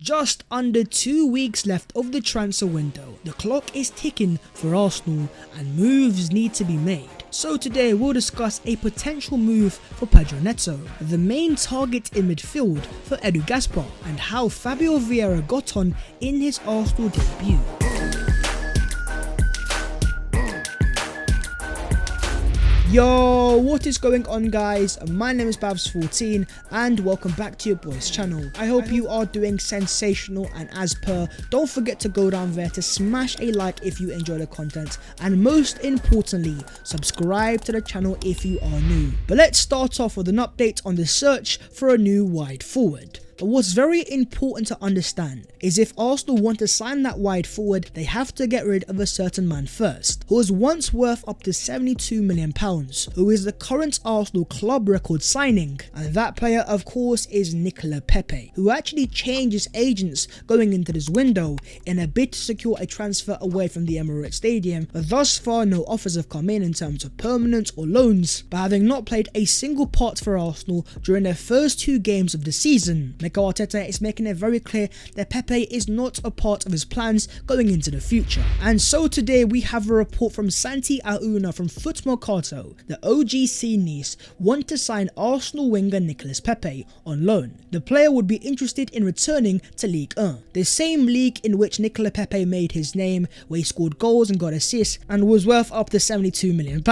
just under 2 weeks left of the transfer window. The clock is ticking for Arsenal and moves need to be made. So today we'll discuss a potential move for Pedro Neto, the main target in midfield for Edu Gaspar, and how Fabio Vieira got on in his Arsenal debut. Yo, what is going on guys? My name is Babs14 and welcome back to your boys channel. I hope you are doing sensational, and as per, don't forget to go down there to smash a like if you enjoy the content, and most importantly, subscribe to the channel if you are new. But let's start off with an update on the search for a new wide forward. But what's very important to understand is if Arsenal want to sign that wide forward, they have to get rid of a certain man first, who was once worth up to £72 million, who is the current Arsenal club record signing. And that player of course is Nicolas Pepe, who actually changed his agents going into this window in a bid to secure a transfer away from the Emirates Stadium. But thus far no offers have come in terms of permanent or loans, but having not played a single part for Arsenal during their first 2 games of the season, Mikel Arteta is making it very clear that Pepe is not a part of his plans going into the future. And so today we have a report from Santi Auna from Foot Mercato. The OGC Nice want to sign Arsenal winger Nicolas Pepe on loan. The player would be interested in returning to Ligue 1, the same league in which Nicolas Pepe made his name, where he scored goals and got assists and was worth up to £72 million.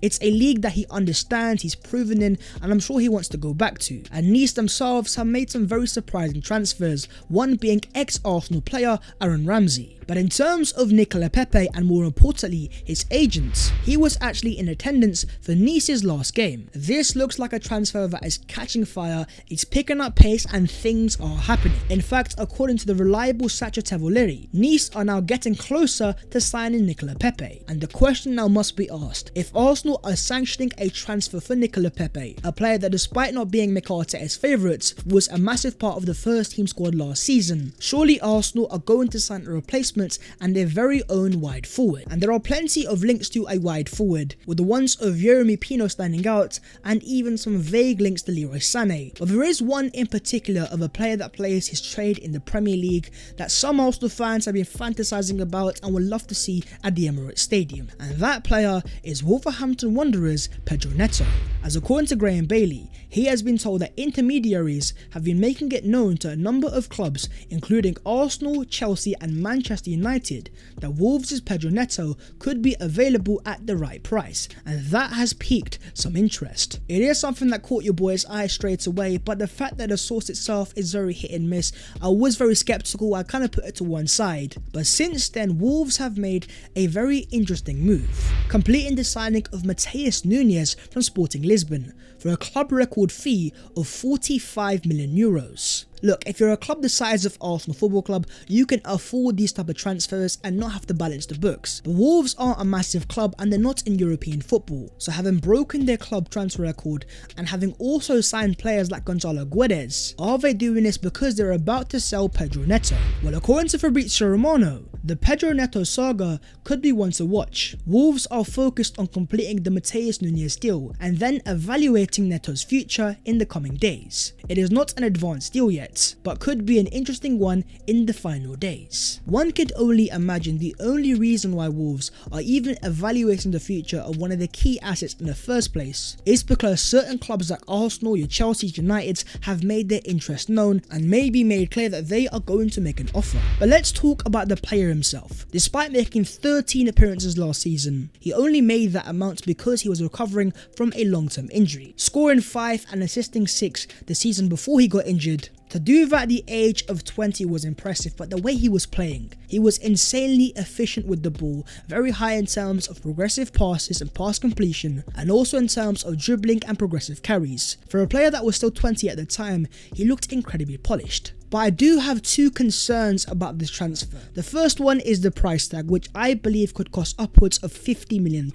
It's a league that he understands, he's proven in, and I'm sure he wants to go back to. And Nice themselves have made some very surprising transfers, one being ex-Arsenal player Aaron Ramsey. But in terms of Nicolas Pepe, and more importantly his agents, he was actually in attendance for Nice's last game. This looks like a transfer that is catching fire, it's picking up pace and things are happening. In fact, according to the reliable Sacha Tavoleri, Nice are now getting closer to signing Nicolas Pepe. And the question now must be asked, if Arsenal are sanctioning a transfer for Nicolas Pepe, a player that despite not being Mikel Arteta's favourites was a massive part of the first team squad last season, surely Arsenal are going to sign a replacement and their very own wide forward. And there are plenty of links to a wide forward, with the ones of Yeremy Pino standing out, and even some vague links to Leroy Sané. But there is one in particular of a player that plays his trade in the Premier League that some Arsenal fans have been fantasizing about and would love to see at the Emirates Stadium, and that player is Wolverhampton Wanderers' Pedro Neto. As according to Graham Bailey, he has been told that intermediaries have been making it known to a number of clubs including Arsenal, Chelsea and Manchester United that Wolves' Pedro Neto could be available at the right price, and that has piqued some interest. It is something that caught your boy's eye straight away, but the fact that the source itself is very hit and miss, I was very skeptical, I kind of put it to one side. But since then, Wolves have made a very interesting move, completing the signing of Matheus Nunes from Sporting Lisbon for a club record fee of €45 million. Look, if you're a club the size of Arsenal Football Club, you can afford these type of transfers and not have to balance the books. But Wolves aren't a massive club and they're not in European football, so having broken their club transfer record and having also signed players like Gonzalo Guedes, are they doing this because they're about to sell Pedro Neto? Well, according to Fabrizio Romano, the Pedro Neto saga could be one to watch. Wolves are focused on completing the Matheus Nunes deal and then evaluating Neto's future in the coming days. It is not an advanced deal yet, but could be an interesting one in the final days. One could only imagine the only reason why Wolves are even evaluating the future of one of the key assets in the first place is because certain clubs like Arsenal, your Chelsea, United have made their interest known and maybe made clear that they are going to make an offer. But let's talk about the player himself. Despite making 13 appearances last season, he only made that amount because he was recovering from a long-term injury, scoring 5 and assisting 6 the season before he got injured. To do that at the age of 20 was impressive, but the way he was playing, he was insanely efficient with the ball, very high in terms of progressive passes and pass completion, and also in terms of dribbling and progressive carries. For a player that was still 20 at the time, he looked incredibly polished. But I do have 2 concerns about this transfer. The first one is the price tag, which I believe could cost upwards of £50 million,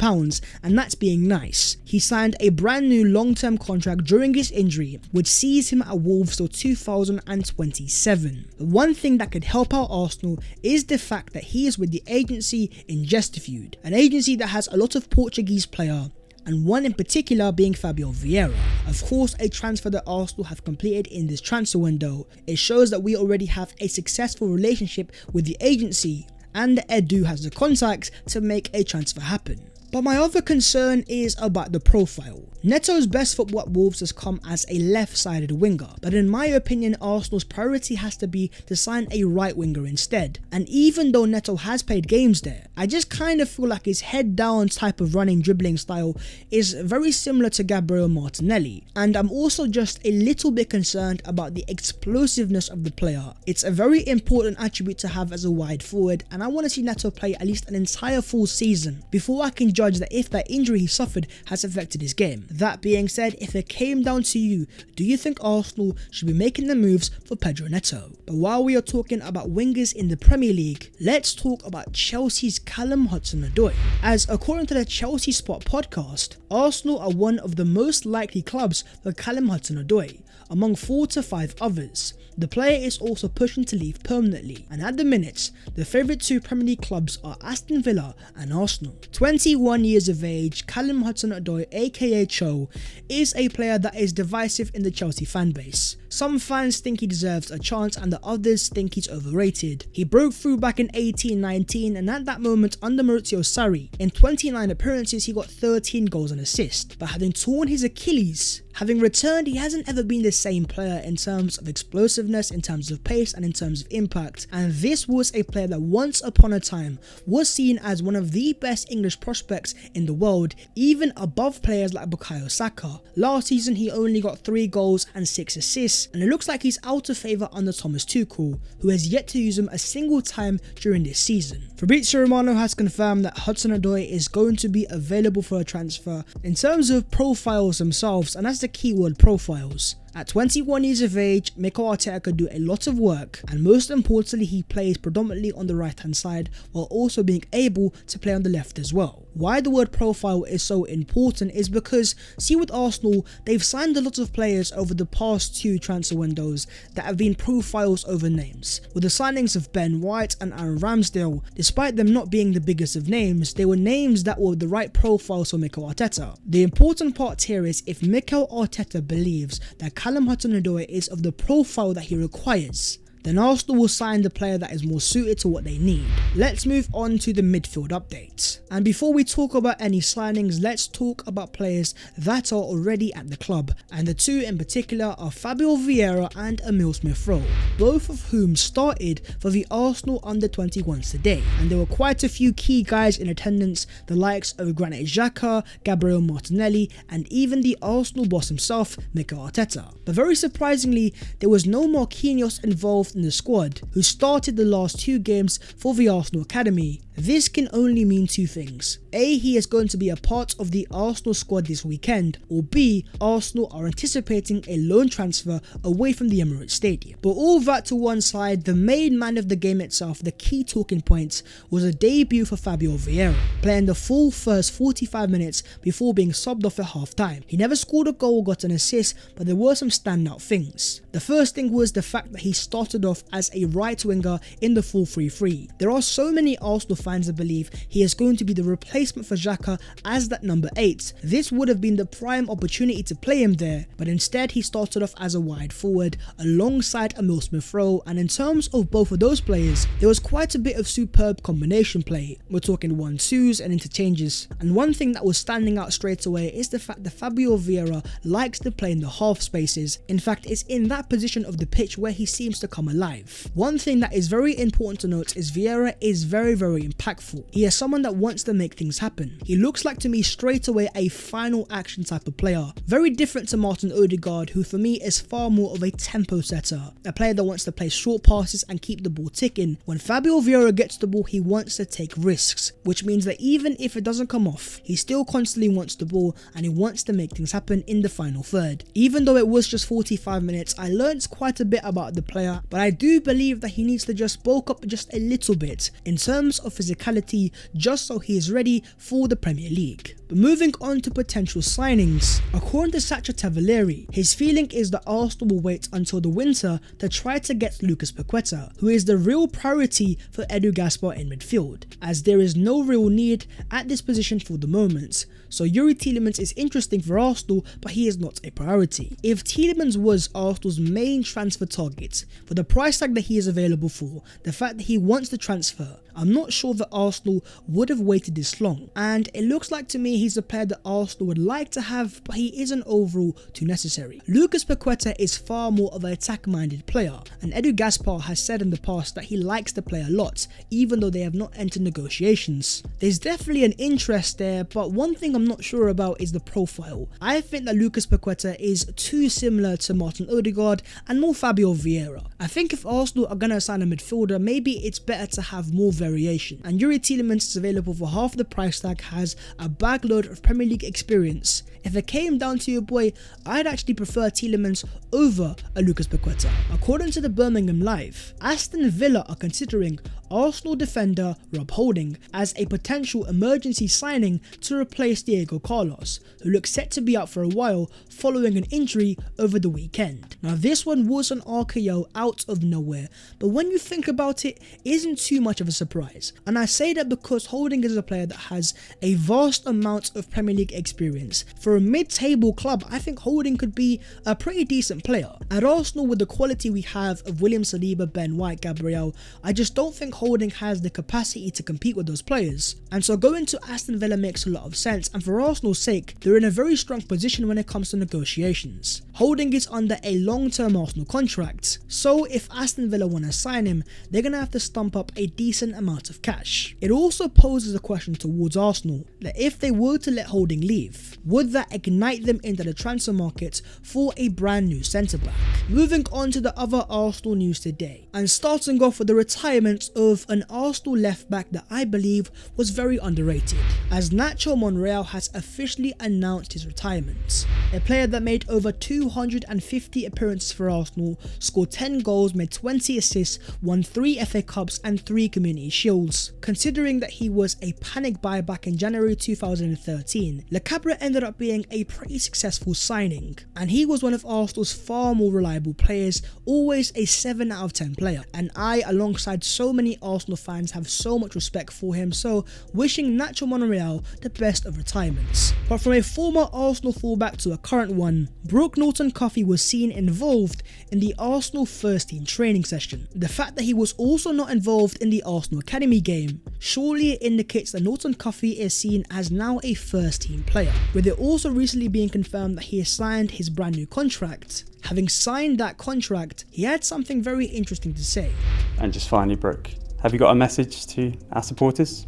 and that's being nice. He signed a brand new long-term contract during his injury, which sees him at Wolves till 2027. The one thing that could help out Arsenal is the fact that he is with the agency in Gestafeud, an agency that has a lot of Portuguese player and one in particular being Fabio Vieira. Of course, a transfer that Arsenal have completed in this transfer window. It shows that we already have a successful relationship with the agency, and Edu has the contacts to make a transfer happen. But my other concern is about the profile. Neto's best football at Wolves has come as a left-sided winger, but in my opinion Arsenal's priority has to be to sign a right winger instead. And even though Neto has played games there, I just kind of feel like his head down type of running dribbling style is very similar to Gabriel Martinelli, and I'm also just a little bit concerned about the explosiveness of the player. It's a very important attribute to have as a wide forward, and I want to see Neto play at least an entire full season before I can judge that if that injury he suffered has affected his game. That being said, if it came down to you, do you think Arsenal should be making the moves for Pedro Neto? But while we are talking about wingers in the Premier League, let's talk about Chelsea's Callum Hudson-Odoi. As according to the Chelsea Spot podcast, Arsenal are one of the most likely clubs for Callum Hudson-Odoi, among 4 to 5 others. The player is also pushing to leave permanently, and at the minute, the favourite 2 Premier League clubs are Aston Villa and Arsenal. 21 years of age, Callum Hudson-Odoi, aka Cho, is a player that is divisive in the Chelsea fanbase. Some fans think he deserves a chance and the others think he's overrated. He broke through back in 18-19, and at that moment under Maurizio Sarri, in 29 appearances he got 13 goals and assists, but having torn his Achilles, having returned, he hasn't ever been the same player in terms of explosiveness, in terms of pace and in terms of impact, and this was a player that once upon a time was seen as one of the best English prospects in the world, even above players like Bukayo Saka. Last season he only got 3 goals and 6 assists, and it looks like he's out of favour under Thomas Tuchel, who has yet to use him a single time during this season. Fabrizio Romano has confirmed that Hudson-Odoi is going to be available for a transfer. In terms of profiles themselves, and that's the keyword, profiles, at 21 years of age, Mikel Arteta could do a lot of work, and most importantly he plays predominantly on the right hand side while also being able to play on the left as well. Why the word profile is so important is because, see, with Arsenal, they've signed a lot of players over the past 2 transfer windows that have been profiles over names. With the signings of Ben White and Aaron Ramsdale, despite them not being the biggest of names, they were names that were the right profiles for Mikel Arteta. The important part here is if Mikel Arteta believes that Callum Hudson-Odoi is of the profile that he requires, then Arsenal will sign the player that is more suited to what they need. Let's move on to the midfield updates. And before we talk about any signings, let's talk about players that are already at the club. And the 2 in particular are Fabio Vieira and Emile Smith-Rowe, both of whom started for the Arsenal under-21s today. And there were quite a few key guys in attendance, the likes of Granit Xhaka, Gabriel Martinelli, and even the Arsenal boss himself, Mikel Arteta. But very surprisingly, there was no Marquinhos involved in the squad, who started the last 2 games for the Arsenal Academy. This can only mean 2 things. A, he is going to be a part of the Arsenal squad this weekend, or B, Arsenal are anticipating a loan transfer away from the Emirates Stadium. But all that to one side, the main man of the game itself, the key talking points, was a debut for Fabio Vieira, playing the full first 45 minutes before being subbed off at half time. He never scored a goal or got an assist, but there were some standout things. The first thing was the fact that he started off as a right winger in the 4-3-3. There are so many Arsenal fans that believe he is going to be the replacement for Xhaka as that number 8. This would have been the prime opportunity to play him there, but instead he started off as a wide forward alongside Emile Smith-Rowe, and in terms of both of those players, there was quite a bit of superb combination play. We're talking 1-2s and interchanges, and one thing that was standing out straight away is the fact that Fabio Vieira likes to play in the half spaces. In fact, it's in that position of the pitch where he seems to come alive. One thing that is very important to note is Vieira is very impactful. He is someone that wants to make things happen. He looks like to me straight away a final action type of player, very different to Martin Odegaard, who for me is far more of a tempo setter, a player that wants to play short passes and keep the ball ticking. When Fabio Vieira gets the ball, he wants to take risks, which means that even if it doesn't come off, he still constantly wants the ball and he wants to make things happen in the final third. Even though it was just 45 minutes, I learned quite a bit about the player, but I do believe that he needs to just bulk up just a little bit in terms of physicality, just so he is ready for the Premier League. But moving on to potential signings, according to Sacha Tavaleri, his feeling is that Arsenal will wait until the winter to try to get Lucas Paqueta, who is the real priority for Edu Gaspar in midfield, as there is no real need at this position for the moment. So Yuri Tielemans is interesting for Arsenal, but he is not a priority. If Tielemans was Arsenal's main transfer target, for the price tag that he is available for, the fact that he wants to transfer, I'm not sure that Arsenal would have waited this long, and it looks like to me he's a player that Arsenal would like to have, but he isn't overall too necessary. Lucas Paqueta is far more of an attack-minded player, and Edu Gaspar has said in the past that he likes the player a lot, even though they have not entered negotiations. There's definitely an interest there, but one thing I'm not sure about is the profile. I think that Lucas Paqueta is too similar to Martin Odegaard and more Fabio Vieira. I think if Arsenal are going to sign a midfielder, maybe it's better to have more variation, and Yuri Tielemans is available for half the price tag, has a bagload of Premier League experience. If it came down to your boy, I'd actually prefer Tielemans over a Lucas Paqueta. According to the Birmingham Live, Aston Villa are considering Arsenal defender Rob Holding as a potential emergency signing to replace Diego Carlos, who looks set to be out for a while following an injury over the weekend. Now this one was an RKO out of nowhere, but when you think about it, isn't too much of a surprise. And I say that because Holding is a player that has a vast amount of Premier League experience. For a mid-table club, I think Holding could be a pretty decent player. At Arsenal, with the quality we have of William Saliba, Ben White, Gabriel, I just don't think Holding has the capacity to compete with those players. And so going to Aston Villa makes a lot of sense, and for Arsenal's sake, they're in a very strong position when it comes to negotiations. Holding is under a long-term Arsenal contract, so if Aston Villa want to sign him, they're going to have to stump up a decent amount of cash. It also poses a question towards Arsenal, that if they were to let Holding leave, would that ignite them into the transfer market for a brand new centre-back? Moving on to the other Arsenal news today, and starting off with the retirement of an Arsenal left-back that I believe was very underrated, as Nacho Monreal has officially announced his retirement. A player that made over 250 appearances for Arsenal, scored 10 goals, made 20 assists, won 3 FA Cups and 3 Community Shields. Considering that he was a panic buy back in January 2013, Le Cabre ended up being a pretty successful signing, and he was one of Arsenal's far more reliable players, always a 7 out of 10 player, and I, alongside so many Arsenal fans, have so much respect for him, so wishing Nacho Monreal the best of retirements. But from a former Arsenal fullback to a current one, Brooke Norton-Cuffy was seen involved in the Arsenal first team training session. The fact that he was also not involved in the Arsenal Academy game surely indicates that Norton-Cuffy is seen as now a first team player, with it also recently being confirmed that he has signed his brand new contract. Having signed that contract, he had something very interesting to say. And just finally, Brooke, have you got a message to our supporters?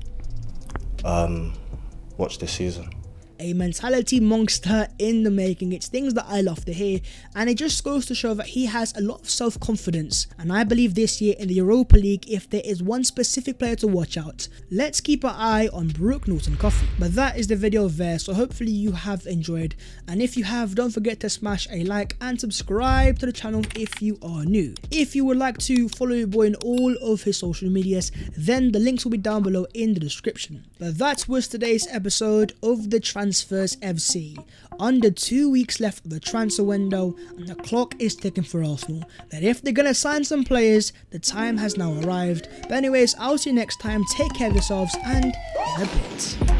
Watch this season. A mentality monster in the making. It's things that I love to hear, and it just goes to show that he has a lot of self-confidence, and I believe this year in the Europa League, if there is one specific player to watch out, let's keep our eye on Brooke Norton-Cuffy. But that is the video there, so hopefully you have enjoyed, and if you have, don't forget to smash a like and subscribe to the channel if you are new. If you would like to follow your boy in all of his social medias, then the links will be down below in the description. But that was today's episode of the Transfers FC. Under 2 weeks left of the transfer window, and the clock is ticking for Arsenal, that if they're gonna sign some players, the time has now arrived. But anyways, I'll see you next time. Take care of yourselves, and in a bit.